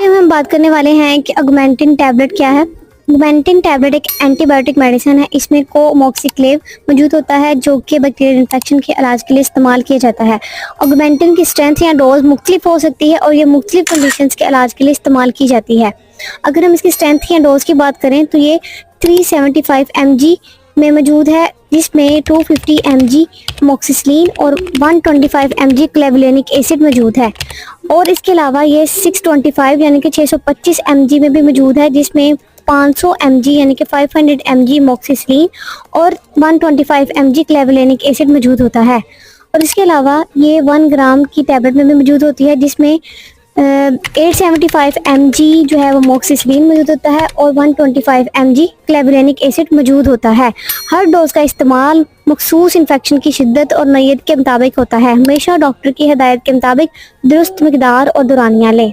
हम बात करने वाले हैं कि ऑगमेंटिन टैबलेट क्या है। ऑगमेंटिन टैबलेट एक एंटीबायोटिक मेडिसिन है। इसमें कोमोक्सिक्लेव मौजूद होता है जो कि बैक्टीरियल इन्फेक्शन के इलाज के लिए इस्तेमाल किया जाता है। ऑगमेंटिन की स्ट्रेंथ या डोज मुख्तलिफ हो सकती है और ये मुख्तलिफ कंडीशंस के इलाज के लिए इस्तेमाल की जाती है। अगर हम इसकी स्ट्रेंथ या डोज की बात करें तो ये 375 mg में मौजूद है, जिसमें 250 mg मोक्सिसिलिन और 125 mg क्लेवुलेनिक एसिड मौजूद है। और इसके अलावा ये 625 यानी कि 625 mg में भी मौजूद है, जिसमें 500 mg यानी कि 500 mg मोक्सिसिलिन और 125 mg क्लेवुलेनिक एसिड मौजूद होता है। और इसके अलावा ये 1 ग्राम की टैबलेट में भी मौजूद होती है, जिसमें 875 mg जो है वो मोक्सिसिलिन मौजूद होता है और 125 mg क्लेवुलेनिक एसिड मौजूद होता है। हर डोज का इस्तेमाल मखसूस इन्फेक्शन की शिद्दत और नौयत के मुताबिक होता है। हमेशा डॉक्टर की हिदायत के मुताबिक दुरुस्त मकदार और दौरानियाँ लें।